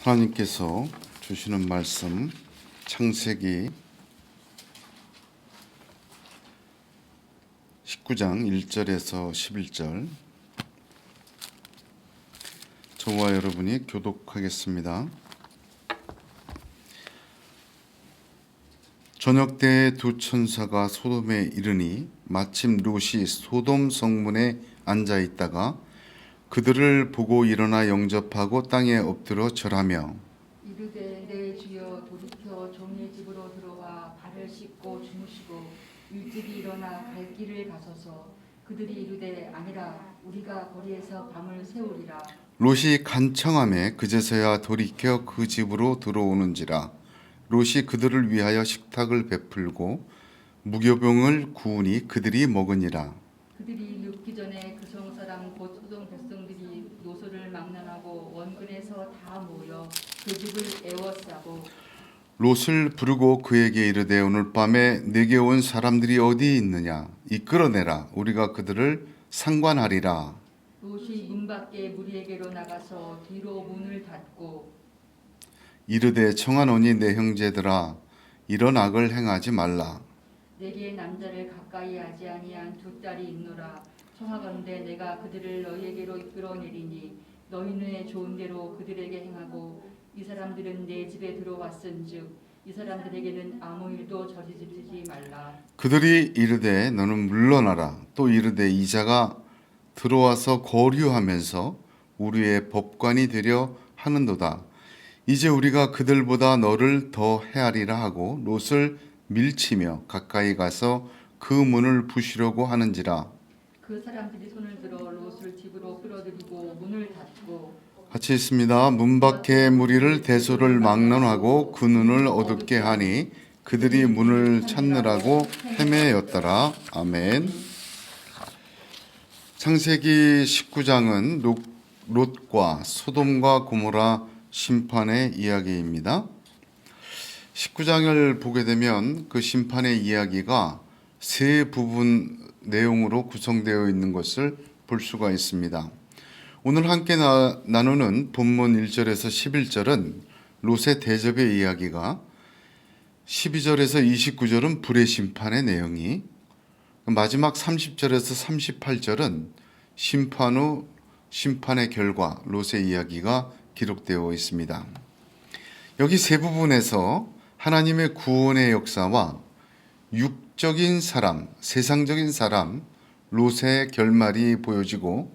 하나님께서 주시는 말씀 창세기 19장 1절에서 11절 저와 여러분이 교독하겠습니다. 저녁 때에 두 천사가 소돔에 이르니 마침 롯이 소돔 성문에 앉아 있다가 그들을 보고 일어나 영접하고 땅에 엎드려 절하며 이르되 내 주여 돌이켜 종의 집으로 들어와 발을 씻고 주무시고 일찍이 일어나 갈 길을 가소서. 그들이 이르되 아니라 우리가 거리에서 밤을 새우리라. 롯이 간청하매 그제서야 돌이켜 그 집으로 들어오는지라. 롯이 그들을 위하여 식탁을 베풀고 무교병을 구우니 그들이 먹으니라. 그들이 눕기 전에 그 성 사람 곧 소돔 백성들이 노소를 막론하고 원근에서 다 모여 그 집을 에워싸고 롯을 부르고 그에게 이르되 오늘 밤에 내게 온 사람들이 어디 있느냐 이끌어내라. 우리가 그들을 상관하리라. 롯이 문 밖에 무리에게로 나가서 뒤로 문을 닫고 이르되 청하노니 내 형제들아 이런 악을 행하지 말라. 내게 남자를 가까이 하지 아니한 두 딸이 있노라. 청하건대 내가 그들을 너희에게로 이끌어내리니 너희는 좋은 대로 그들에게 행하고 이 사람들은 내 집에 들어왔은즉 이 사람들에게는 아무 일도 저지르지 말라. 그들이 이르되 너는 물러나라. 또 이르되 이자가 들어와서 거류하면서 우리의 법관이 되려 하는도다. 이제 우리가 그들보다 너를 더 헤아리라 하고 롯을 밀치며 가까이 가서 그 문을 부시려고 하는지라. 그 사람들이 손을 들어 롯을 집으로 끌어들이고 문을 닫고 같이 있습니다. 문 밖에 무리를 대소를 막론하고 그 눈을 어둡게 하니 그들이 문을 찾느라고 헤매였더라. 아멘. 창세기 19장은 롯과 소돔과 고모라 심판의 이야기입니다. 19장을 보게 되면 그 심판의 이야기가 세 부분 내용으로 구성되어 있는 것을 볼 수가 있습니다. 오늘 함께 나누는 본문 1절에서 11절은 롯의 대접의 이야기가, 12절에서 29절은 불의 심판의 내용이, 마지막 30절에서 38절은 심판 후 심판의 결과 롯의 이야기가 기록되어 있습니다. 여기 세 부분에서 하나님의 구원의 역사와 육적인 사람, 세상적인 사람 롯의 결말이 보여지고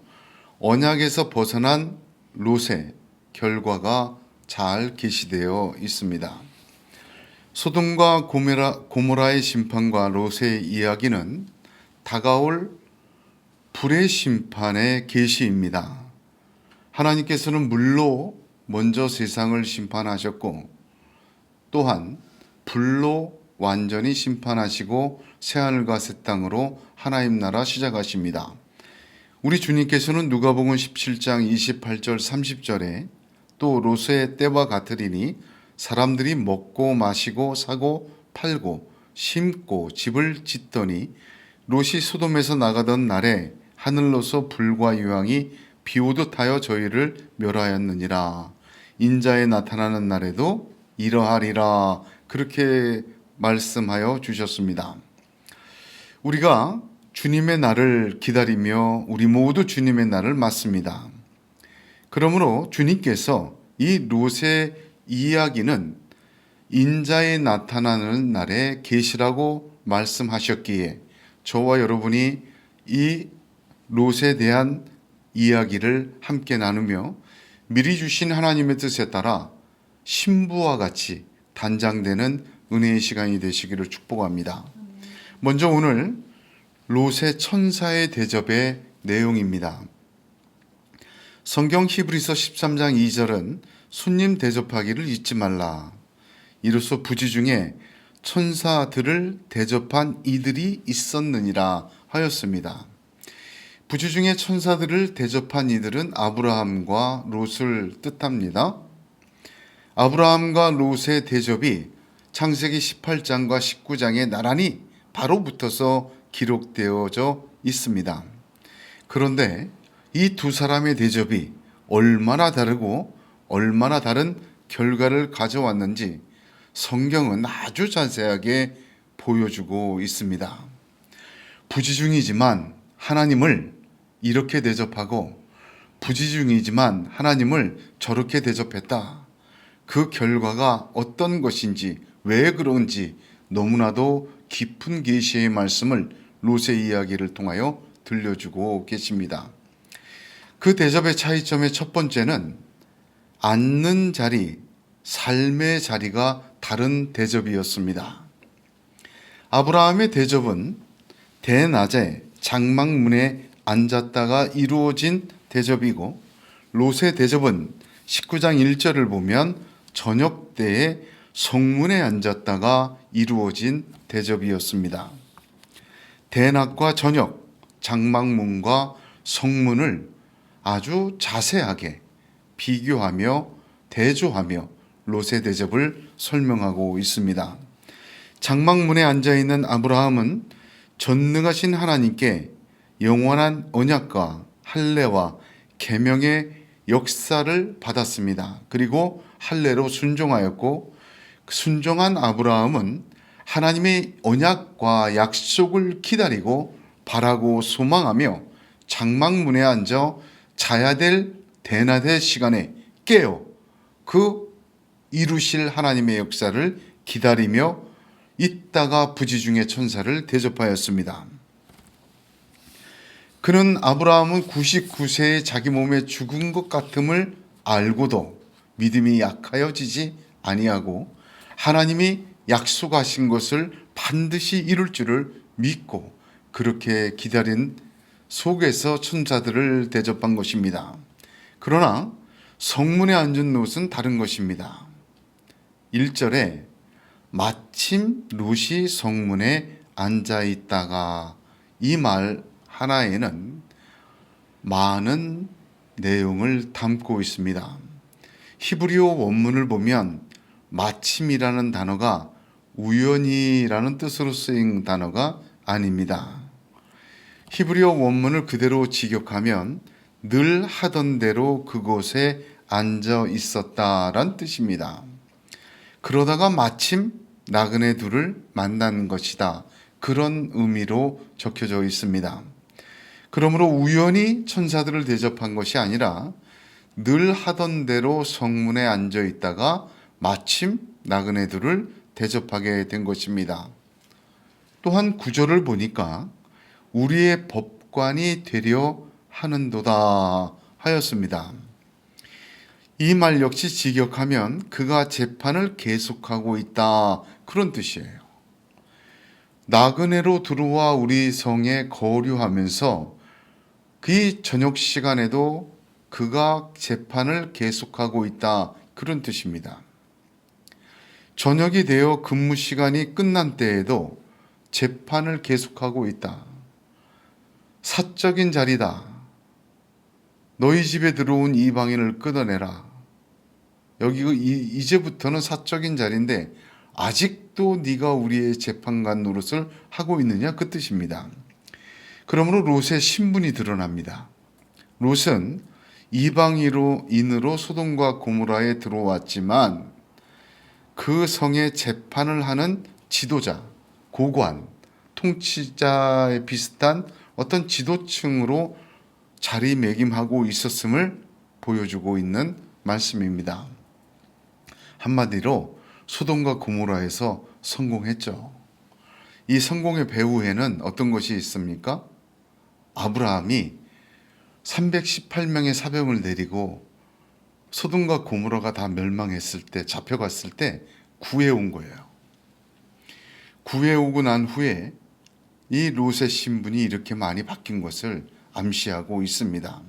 언약에서 벗어난 롯의 결과가 잘 계시되어 있습니다. 소돔과 고모라의 심판과 롯의 이야기는 다가올 불의 심판의 계시입니다. 하나님께서는 물로 먼저 세상을 심판하셨고 또한 불로 완전히 심판하시고 새하늘과 새 땅으로 하나님 나라 시작하십니다. 우리 주님께서는 누가복음 17장 28절 30절에 또 롯의 때와 같으리니 사람들이 먹고 마시고 사고 팔고 심고 집을 짓더니 롯이 소돔에서 나가던 날에 하늘로서 불과 유황이 비오듯 하여 저희를 멸하였느니라. 인자에 나타나는 날에도 이러하리라. 그렇게 말씀하여 주셨습니다. 우리가 주님의 날을 기다리며 우리 모두 주님의 날을 맞습니다. 그러므로 주님께서 이 롯의 이야기는 인자에 나타나는 날의 계시라고 말씀하셨기에 저와 여러분이 이 롯에 대한 이야기를 함께 나누며 미리 주신 하나님의 뜻에 따라 신부와 같이 단장되는 은혜의 시간이 되시기를 축복합니다. 먼저 오늘 롯의 천사의 대접의 내용입니다. 성경 히브리서 13장 2절은 손님 대접하기를 잊지 말라. 이로써 부지 중에 천사들을 대접한 이들이 있었느니라 하였습니다. 부지 중에 천사들을 대접한 이들은 아브라함과 롯을 뜻합니다. 아브라함과 롯의 대접이 창세기 18장과 19장에 나란히 바로 붙어서 기록되어져 있습니다. 그런데 이 두 사람의 대접이 얼마나 다르고 얼마나 다른 결과를 가져왔는지 성경은 아주 자세하게 보여주고 있습니다. 부지중이지만 하나님을 이렇게 대접하고 부지중이지만 하나님을 저렇게 대접했다. 그 결과가 어떤 것인지 왜 그런지 너무나도 깊은 계시의 말씀을 롯의 이야기를 통하여 들려주고 계십니다. 그 대접의 차이점의 첫 번째는 앉는 자리, 삶의 자리가 다른 대접이었습니다. 아브라함의 대접은 대낮에 장막문에 앉았다가 이루어진 대접이고, 롯의 대접은 19장 1절을 보면 저녁 때에 성문에 앉았다가 이루어진 대접이었습니다. 대낮과 저녁, 장막문과 성문을 아주 자세하게 비교하며 대조하며 롯의 대접을 설명하고 있습니다. 장막문에 앉아있는 아브라함은 전능하신 하나님께 영원한 언약과 할례와 계명의 역사를 받았습니다. 그리고 할례로 순종하였고, 순종한 아브라함은 하나님의 언약과 약속을 기다리고 바라고 소망하며 장막문에 앉아 자야 될 대낮의 시간에 깨어 그 이루실 하나님의 역사를 기다리며 있다가 부지중의 천사를 대접하였습니다. 그는 아브라함은 99세에 자기 몸에 죽은 것 같음을 알고도 믿음이 약하여지지 아니하고 하나님이 약속하신 것을 반드시 이룰 줄을 믿고 그렇게 기다린 속에서 천사들을 대접한 것입니다. 그러나 성문에 앉은 롯은 다른 것입니다. 1절에 마침 롯이 성문에 앉아 있다가, 이 말 하나에는 많은 내용을 담고 있습니다. 히브리어 원문을 보면 마침이라는 단어가 우연히라는 뜻으로 쓰인 단어가 아닙니다. 히브리어 원문을 그대로 직역하면 늘 하던 대로 그곳에 앉아 있었다란 뜻입니다. 그러다가 마침 나그네 둘을 만난 것이다, 그런 의미로 적혀져 있습니다. 그러므로 우연히 천사들을 대접한 것이 아니라 늘 하던 대로 성문에 앉아 있다가 마침 나그네들을 대접하게 된 것입니다. 또한 구절을 보니까 우리의 법관이 되려 하는도다 하였습니다. 이 말 역시 직역하면 그가 재판을 계속하고 있다, 그런 뜻이에요. 나그네로 들어와 우리 성에 거류하면서 그 저녁 시간에도 그가 재판을 계속하고 있다, 그런 뜻입니다. 저녁이 되어 근무 시간이 끝난 때에도 재판을 계속하고 있다. 사적인 자리다. 너희 집에 들어온 이방인을 끊어내라. 여기 이제부터는 사적인 자리인데 아직도 네가 우리의 재판관 노릇을 하고 있느냐, 그 뜻입니다. 그러므로 롯의 신분이 드러납니다. 롯은 이방인으로 소돔과 고모라에 들어왔지만 그 성의 재판을 하는 지도자, 고관, 통치자에 비슷한 어떤 지도층으로 자리매김하고 있었음을 보여주고 있는 말씀입니다. 한마디로 소돔과 고모라에서 성공했죠. 이 성공의 배후에는 어떤 것이 있습니까? 아브라함이 318명의 사병을 내리고 소돔과 고모라가 다 멸망했을 때, 잡혀갔을 때 구해온 거예요. 구해오고 난 후에 이 롯의 신분이 이렇게 많이 바뀐 것을 암시하고 있습니다.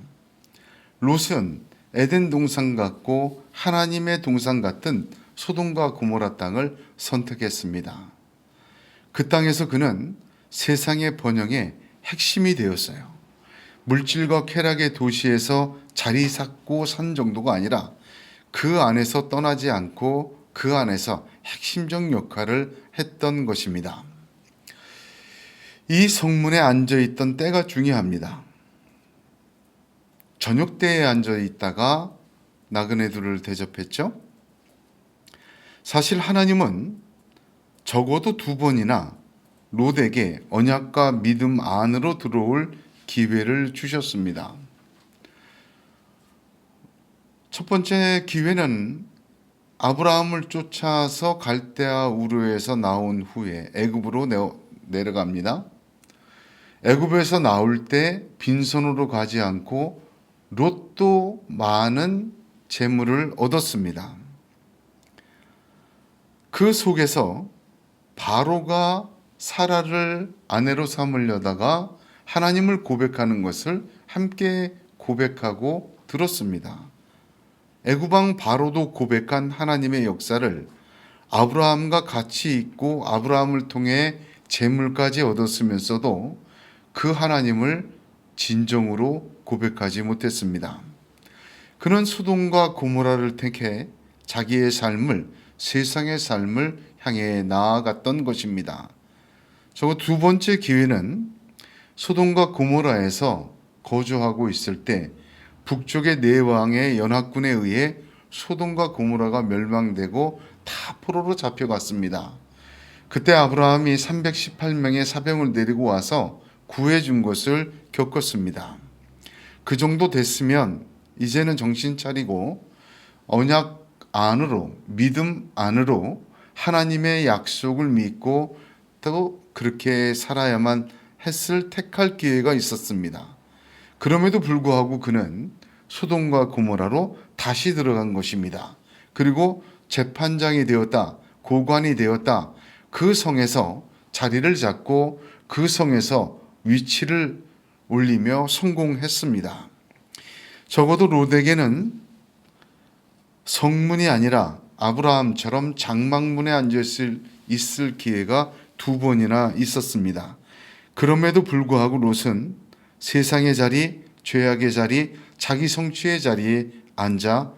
롯은 에덴 동산 같고 하나님의 동산 같은 소돔과 고모라 땅을 선택했습니다. 그 땅에서 그는 세상의 번영의 핵심이 되었어요. 물질과 쾌락의 도시에서 자리 잡고 산 정도가 아니라 그 안에서 떠나지 않고 그 안에서 핵심적 역할을 했던 것입니다. 이 성문에 앉아있던 때가 중요합니다. 저녁 때에 앉아있다가 나그네들을 대접했죠. 사실 하나님은 적어도 2번이나 롯에게 언약과 믿음 안으로 들어올 기회를 주셨습니다. 첫 번째 기회는 아브라함을 쫓아서 갈대아 우르에서 나온 후에 애굽으로 내려갑니다. 애굽에서 나올 때 빈손으로 가지 않고 롯도 많은 재물을 얻었습니다. 그 속에서 바로가 사라를 아내로 삼으려다가 하나님을 고백하는 것을 함께 고백하고 들었습니다. 애굽왕 바로도 고백한 하나님의 역사를 아브라함과 같이 있고 아브라함을 통해 재물까지 얻었으면서도 그 하나님을 진정으로 고백하지 못했습니다. 그는 소돔과 고모라를 택해 자기의 삶을, 세상의 삶을 향해 나아갔던 것입니다. 적어도 2번째 기회는 소돔과 고모라에서 거주하고 있을 때 북쪽의 4왕의 연합군에 의해 소돔과 고모라가 멸망되고 다 포로로 잡혀갔습니다. 그때 아브라함이 318명의 사병을 데리고 와서 구해준 것을 겪었습니다. 그 정도 됐으면 이제는 정신 차리고 언약 안으로, 믿음 안으로 하나님의 약속을 믿고 또 그렇게 살아야만 했을 택할 기회가 있었습니다. 그럼에도 불구하고 그는 소돔과 고모라로 다시 들어간 것입니다. 그리고 재판장이 되었다, 고관이 되었다, 그 성에서 자리를 잡고 그 성에서 위치를 올리며 성공했습니다. 적어도 롯에게는 성문이 아니라 아브라함처럼 장막문에 앉아 있을 기회가 2번이나 있었습니다. 그럼에도 불구하고 롯은 세상의 자리, 죄악의 자리, 자기 성취의 자리에 앉아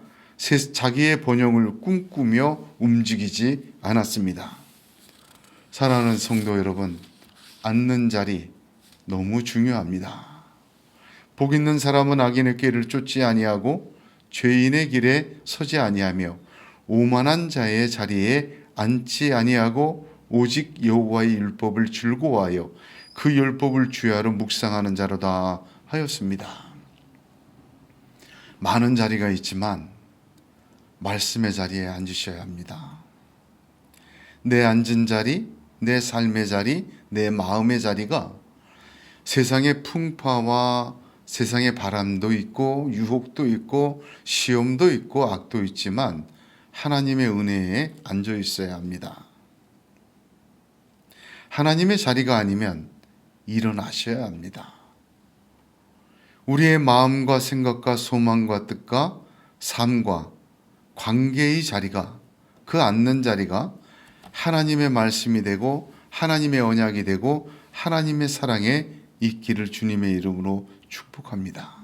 자기의 번영을 꿈꾸며 움직이지 않았습니다. 사랑하는 성도 여러분, 앉는 자리 너무 중요합니다. 복 있는 사람은 악인의 길을 쫓지 아니하고 죄인의 길에 서지 아니하며 오만한 자의 자리에 앉지 아니하고 오직 여호와의 율법을 즐거워하여 그 율법을 주야로 묵상하는 자로다 하였습니다. 많은 자리가 있지만 말씀의 자리에 앉으셔야 합니다. 내 앉은 자리, 내 삶의 자리, 내 마음의 자리가 세상의 풍파와 세상의 바람도 있고 유혹도 있고 시험도 있고 악도 있지만 하나님의 은혜에 앉아 있어야 합니다. 하나님의 자리가 아니면 일어나셔야 합니다. 우리의 마음과 생각과 소망과 뜻과 삶과 관계의 자리가, 그 앉는 자리가 하나님의 말씀이 되고 하나님의 언약이 되고 하나님의 사랑에 있기를 주님의 이름으로 축복합니다.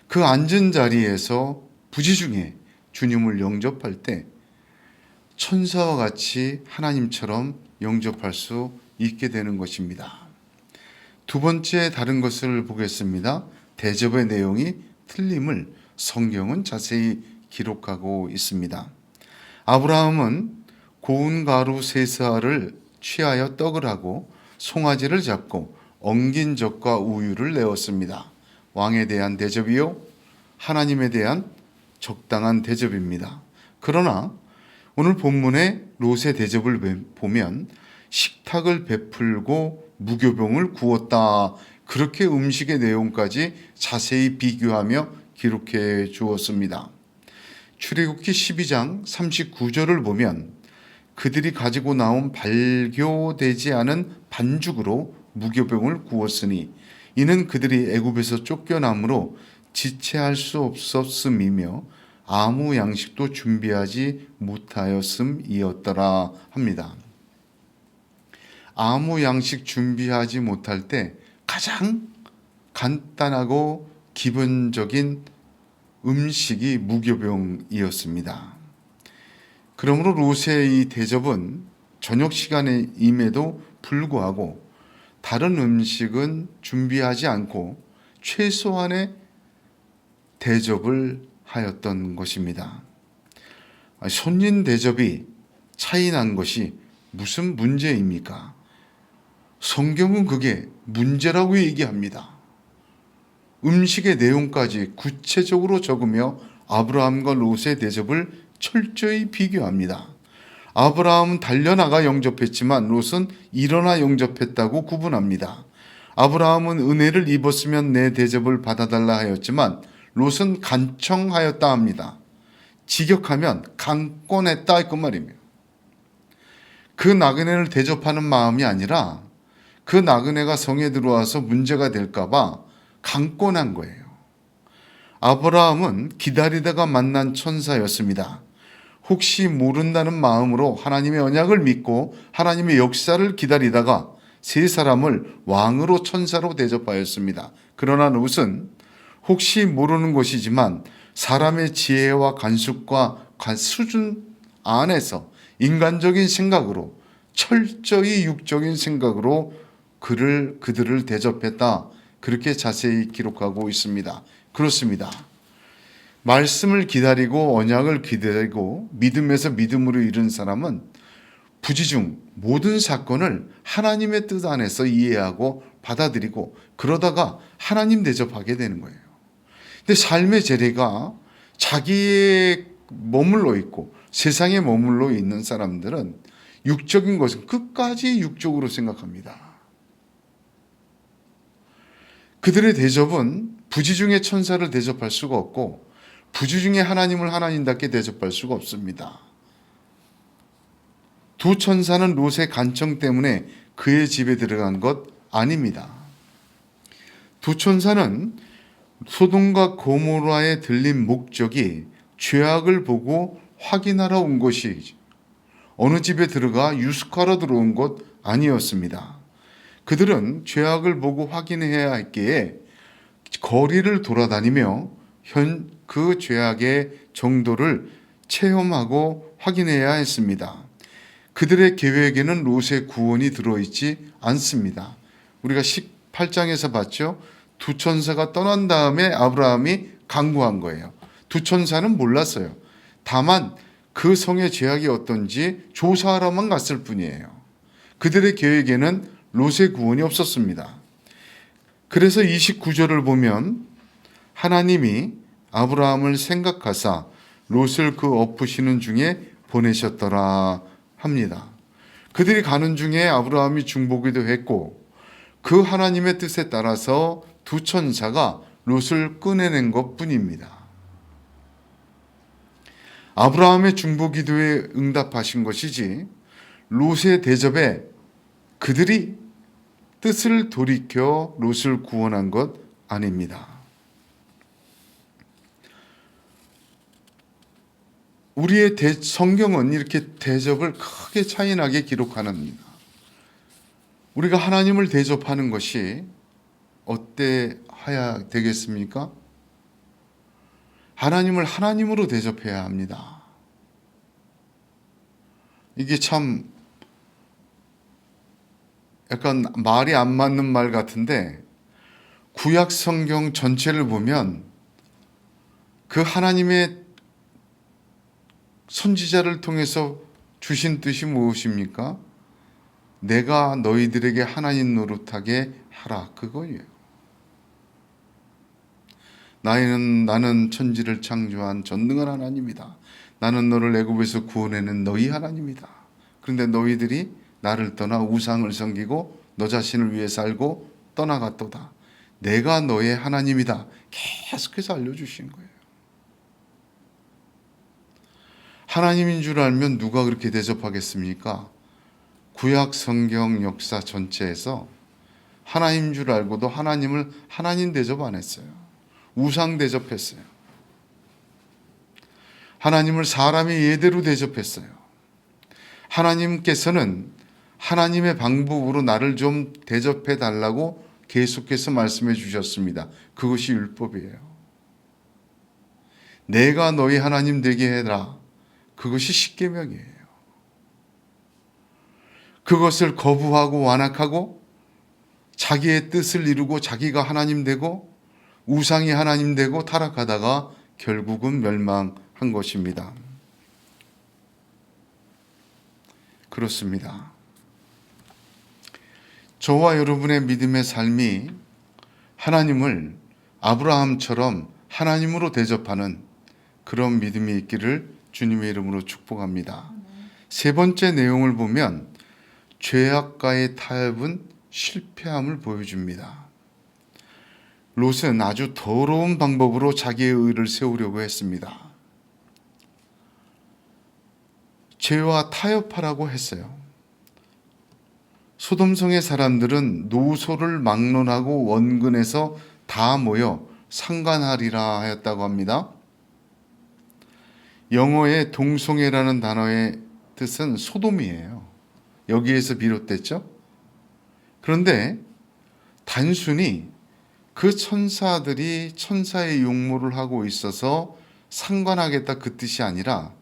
그 앉은 자리에서 부지중에 주님을 영접할 때 천사와 같이 하나님처럼 영접할 수 있게 되는 것입니다. 2번째 다른 것을 보겠습니다. 대접의 내용이 틀림을 성경은 자세히 기록하고 있습니다. 아브라함은 고운 가루 3스아를 취하여 떡을 하고 송아지를 잡고 엉긴 젖과 우유를 내었습니다. 왕에 대한 대접이요, 하나님에 대한 적당한 대접입니다. 그러나 오늘 본문의 롯의 대접을 보면 식탁을 베풀고 무교병을 구웠다, 그렇게 음식의 내용까지 자세히 비교하며 기록해 주었습니다. 출애굽기 12장 39절을 보면 그들이 가지고 나온 발교되지 않은 반죽으로 무교병을 구웠으니 이는 그들이 애굽에서 쫓겨남으로 지체할 수 없었음이며 아무 양식도 준비하지 못하였음이었더라 합니다. 아무 양식 준비하지 못할 때 가장 간단하고 기본적인 음식이 무교병이었습니다. 그러므로 롯의 이 대접은 저녁 시간임에도 불구하고 다른 음식은 준비하지 않고 최소한의 대접을 하였던 것입니다. 손님 대접이 차이 난 것이 무슨 문제입니까? 성경은 그게 문제라고 얘기합니다. 음식의 내용까지 구체적으로 적으며 아브라함과 롯의 대접을 철저히 비교합니다. 아브라함은 달려나가 영접했지만 롯은 일어나 영접했다고 구분합니다. 아브라함은 은혜를 입었으면 내 대접을 받아달라 하였지만 롯은 간청하였다 합니다. 직역하면 강권했다 그 말이며, 그 나그네를 대접하는 마음이 아니라 그 나그네가 성에 들어와서 문제가 될까봐 강권한 거예요. 아브라함은 기다리다가 만난 천사였습니다. 혹시 모른다는 마음으로 하나님의 언약을 믿고 하나님의 역사를 기다리다가 세 사람을 왕으로 천사로 대접하였습니다. 그러나 롯은 혹시 모르는 것이지만 사람의 지혜와 간숙과 수준 안에서 인간적인 생각으로, 철저히 육적인 생각으로 그들을 대접했다. 그렇게 자세히 기록하고 있습니다. 그렇습니다. 말씀을 기다리고 언약을 기다리고 믿음에서 믿음으로 이른 사람은 부지중 모든 사건을 하나님의 뜻 안에서 이해하고 받아들이고 그러다가 하나님 대접하게 되는 거예요. 근데 삶의 재래가 자기에 머물러 있고 세상에 머물러 있는 사람들은 육적인 것은 끝까지 육적으로 생각합니다. 그들의 대접은 부지중의 천사를 대접할 수가 없고 부지중의 하나님을 하나님답게 대접할 수가 없습니다. 두 천사는 롯의 간청 때문에 그의 집에 들어간 것 아닙니다. 두 천사는 소돔과 고모라에 들린 목적이 죄악을 보고 확인하러 온 것이지 어느 집에 들어가 유숙하러 들어온 것 아니었습니다. 그들은 죄악을 보고 확인해야 했기에 거리를 돌아다니며 그 죄악의 정도를 체험하고 확인해야 했습니다. 그들의 계획에는 롯의 구원이 들어있지 않습니다. 우리가 18장에서 봤죠. 두 천사가 떠난 다음에 아브라함이 간구한 거예요. 두 천사는 몰랐어요. 다만 그 성의 죄악이 어떤지 조사하러만 갔을 뿐이에요. 그들의 계획에는 롯의 구원이 없었습니다. 그래서 29절을 보면 하나님이 아브라함을 생각하사 롯을 그 엎으시는 중에 보내셨더라 합니다. 그들이 가는 중에 아브라함이 중보기도 했고 그 하나님의 뜻에 따라서 두 천사가 롯을 꺼내낸 것뿐입니다. 아브라함의 중보기도에 응답하신 것이지 롯의 대접에 그들이 뜻을 돌이켜 롯을 구원한 것 아닙니다. 우리의 성경은 이렇게 대접을 크게 차이나게 기록합니다. 우리가 하나님을 대접하는 것이 어때야 되겠습니까? 하나님을 하나님으로 대접해야 합니다. 이게 참 약간 말이 안 맞는 말 같은데 구약 성경 전체를 보면 그 하나님의 선지자를 통해서 주신 뜻이 무엇입니까? 내가 너희들에게 하나님 노릇하게 하라, 그거예요. 나는 천지를 창조한 전능한 하나님이다. 나는 너를 애굽에서 구원해낸 너희 하나님이다. 그런데 너희들이 나를 떠나 우상을 섬기고 너 자신을 위해 살고 떠나갔도다. 내가 너의 하나님이다. 계속해서 알려주시는 거예요. 하나님인 줄 알면 누가 그렇게 대접하겠습니까? 구약 성경 역사 전체에서 하나님인 줄 알고도 하나님을 하나님 대접 안 했어요. 우상 대접했어요. 하나님을 사람의 예대로 대접했어요. 하나님께서는 하나님의 방법으로 나를 좀 대접해 달라고 계속해서 말씀해 주셨습니다. 그것이 율법이에요. 내가 너희 하나님 되게 해라. 그것이 십계명이에요. 그것을 거부하고 완악하고 자기의 뜻을 이루고 자기가 하나님 되고 우상이 하나님 되고 타락하다가 결국은 멸망한 것입니다. 그렇습니다. 저와 여러분의 믿음의 삶이 하나님을 아브라함처럼 하나님으로 대접하는 그런 믿음이 있기를 주님의 이름으로 축복합니다. 세 번째 내용을 보면 죄악과의 타협은 실패함을 보여줍니다. 롯은 아주 더러운 방법으로 자기의 의를 세우려고 했습니다. 죄와 타협하라고 했어요. 소돔성의 사람들은 노소를 막론하고 원근에서 다 모여 상관하리라 하였다고 합니다. 영어의 동송회라는 단어의 뜻은 소돔이에요. 여기에서 비롯됐죠. 그런데 단순히 그 천사들이 천사의 용모를 하고 있어서 상관하겠다 그 뜻이 아니라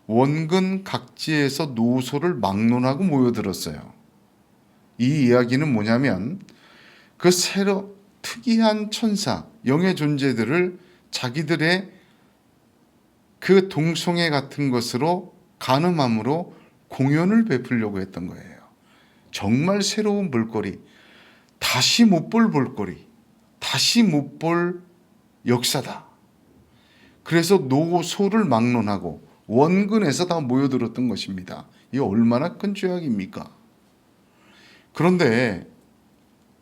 원근 각지에서 노소를 막론하고 모여들었어요. 이 이야기는 뭐냐면 그 새로 특이한 천사, 영의 존재들을 자기들의 그 동성애 같은 것으로 간음함으로 공연을 베풀려고 했던 거예요. 정말 새로운 볼거리, 다시 못 볼 볼거리, 다시 못 볼 역사다. 그래서 노소를 막론하고 원근에서 다 모여들었던 것입니다. 이 얼마나 큰 죄악입니까? 그런데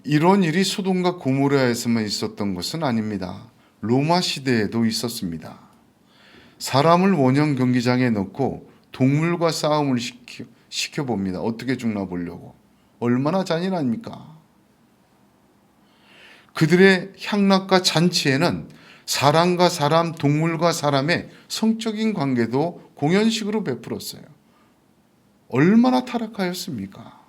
이런 일이 소돔과 고모라에서만 있었던 것은 아닙니다. 로마 시대에도 있었습니다. 사람을 원형 경기장에 넣고 동물과 싸움을 시켜봅니다. 어떻게 죽나 보려고. 얼마나 잔인합니까? 그들의 향락과 잔치에는 사람과 사람, 동물과 사람의 성적인 관계도 공연식으로 베풀었어요. 얼마나 타락하였습니까?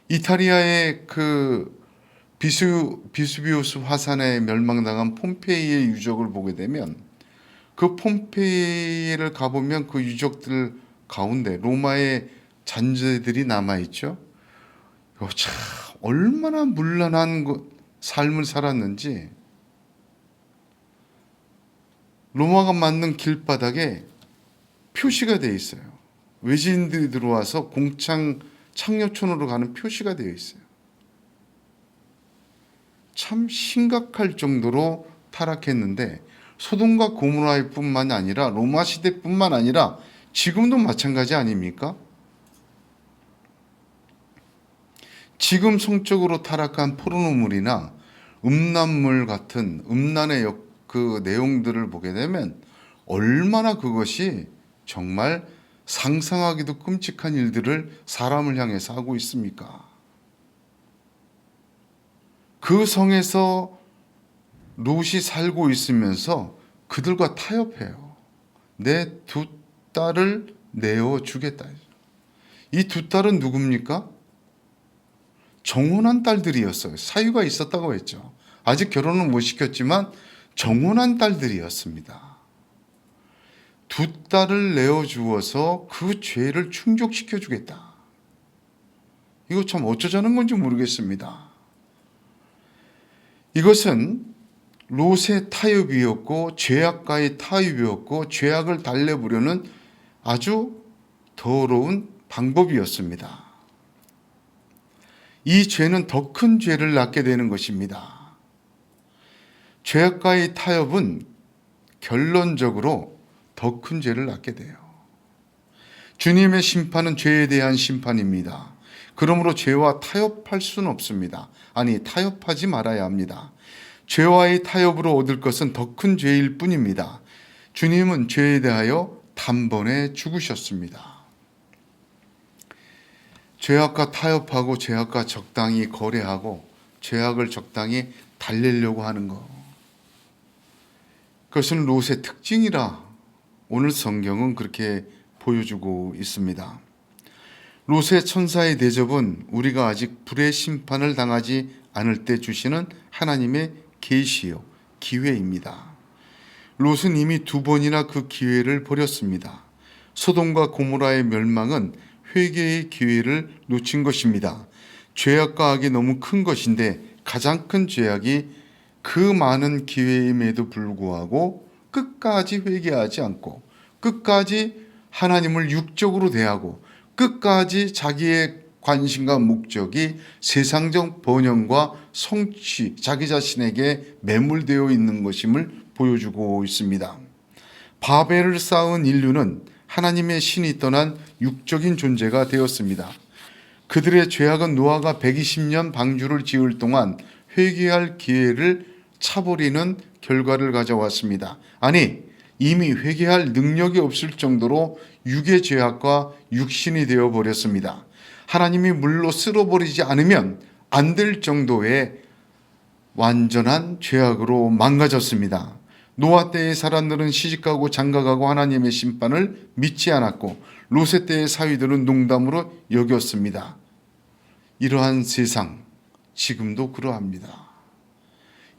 이탈리아의 그 비수비우스 화산에 멸망당한 폼페이의 유적을 보게 되면 그 폼페이를 가보면 그 유적들 가운데 로마의 잔재들이 남아있죠. 참 얼마나 문란한 삶을 살았는지 로마가 만든 길바닥에 표시가 되어 있어요. 외지인들이 들어와서 공창 창녀촌으로 가는 표시가 되어 있어요. 참 심각할 정도로 타락했는데 소돔과 고모라뿐만 아니라 로마 시대뿐만 아니라 지금도 마찬가지 아닙니까? 지금 성적으로 타락한 포르노물이나 음란물 같은 음란의 그 내용들을 보게 되면 얼마나 그것이 정말 상상하기도 끔찍한 일들을 사람을 향해서 하고 있습니까? 그 성에서 롯이 살고 있으면서 그들과 타협해요. 내 두 딸을 내어주겠다. 이 두 딸은 누굽니까? 정혼한 딸들이었어요. 사유가 있었다고 했죠. 아직 결혼은 못 시켰지만 정혼한 딸들이었습니다. 두 딸을 내어주어서 그 죄를 충족시켜 주겠다. 이거 참 어쩌자는 건지 모르겠습니다. 이것은 롯의 타협이었고 죄악과의 타협이었고 죄악을 달래보려는 아주 더러운 방법이었습니다. 이 죄는 더 큰 죄를 낳게 되는 것입니다. 죄악과의 타협은 결론적으로 더 큰 죄를 낳게 돼요. 주님의 심판은 죄에 대한 심판입니다. 그러므로 죄와 타협할 수는 없습니다. 아니, 타협하지 말아야 합니다. 죄와의 타협으로 얻을 것은 더 큰 죄일 뿐입니다. 주님은 죄에 대하여 단번에 죽으셨습니다. 죄악과 타협하고 죄악과 적당히 거래하고 죄악을 적당히 달래려고 하는 것. 그것은 롯의 특징이라 오늘 성경은 그렇게 보여주고 있습니다. 롯의 천사의 대접은 우리가 아직 불의 심판을 당하지 않을 때 주시는 하나님의 계시요 기회입니다. 롯은 이미 두 번이나 그 기회를 버렸습니다. 소돔과 고모라의 멸망은 회개의 기회를 놓친 것입니다. 죄악과 악이 너무 큰 것인데 가장 큰 죄악이 그 많은 기회임에도 불구하고 끝까지 회개하지 않고 끝까지 하나님을 육적으로 대하고 끝까지 자기의 관심과 목적이 세상적 번영과 성취, 자기 자신에게 매몰되어 있는 것임을 보여주고 있습니다. 바벨을 쌓은 인류는 하나님의 신이 떠난 육적인 존재가 되었습니다. 그들의 죄악은 노아가 120년 방주를 지을 동안 회개할 기회를 차버리는 결과를 가져왔습니다. 아니, 이미 회개할 능력이 없을 정도로 육의 죄악과 육신이 되어버렸습니다. 하나님이 물로 쓸어버리지 않으면 안 될 정도의 완전한 죄악으로 망가졌습니다. 노아 때의 사람들은 시집가고 장가가고 하나님의 심판을 믿지 않았고 롯의 때의 사위들은 농담으로 여겼습니다. 이러한 세상, 지금도 그러합니다.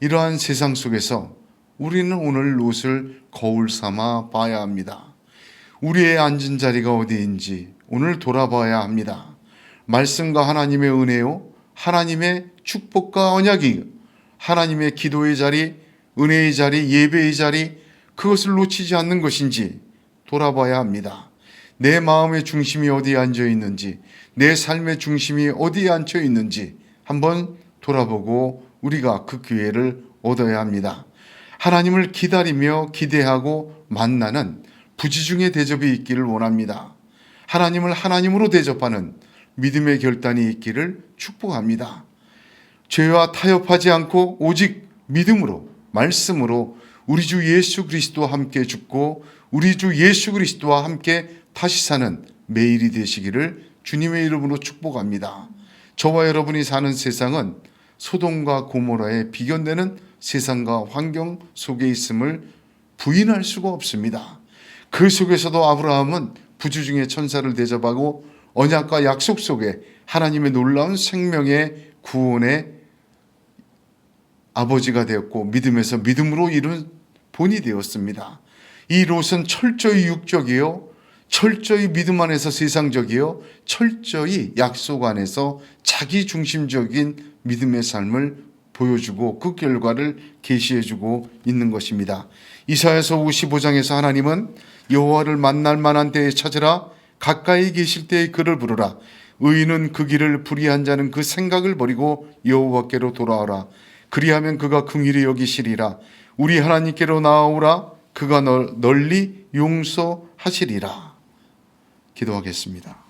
이러한 세상 속에서 우리는 오늘 롯을 거울 삼아 봐야 합니다. 우리의 앉은 자리가 어디인지 오늘 돌아봐야 합니다. 말씀과 하나님의 은혜요, 하나님의 축복과 언약이, 하나님의 기도의 자리, 은혜의 자리, 예배의 자리, 그것을 놓치지 않는 것인지 돌아봐야 합니다. 내 마음의 중심이 어디에 앉아 있는지, 내 삶의 중심이 어디에 앉혀 있는지 한번 돌아보고 우리가 그 기회를 얻어야 합니다. 하나님을 기다리며 기대하고 만나는 부지중의 대접이 있기를 원합니다. 하나님을 하나님으로 대접하는 믿음의 결단이 있기를 축복합니다. 죄와 타협하지 않고 오직 믿음으로, 말씀으로 우리 주 예수 그리스도와 함께 죽고 우리 주 예수 그리스도와 함께 다시 사는 매일이 되시기를 주님의 이름으로 축복합니다. 저와 여러분이 사는 세상은 소돔과 고모라에 비견되는 세상과 환경 속에 있음을 부인할 수가 없습니다. 그 속에서도 아브라함은 부주중의 천사를 대접하고 언약과 약속 속에 하나님의 놀라운 생명의 구원의 아버지가 되었고 믿음에서 믿음으로 이룬 본이 되었습니다. 이 롯은 철저히 육적이요, 철저히 믿음 안에서 세상적이요, 철저히 약속 안에서 자기 중심적인 믿음의 삶을 보여주고 그 결과를 계시해주고 있는 것입니다. 이사야서 55장에서 하나님은 여호와를 만날 만한 때에 찾으라, 가까이 계실 때에 그를 부르라, 의인은 그 길을 불의한 자는 그 생각을 버리고 여호와께로 돌아오라, 그리하면 그가 긍휼히 여기시리라, 우리 하나님께로 나아오라, 그가 널리 용서하시리라. 기도하겠습니다.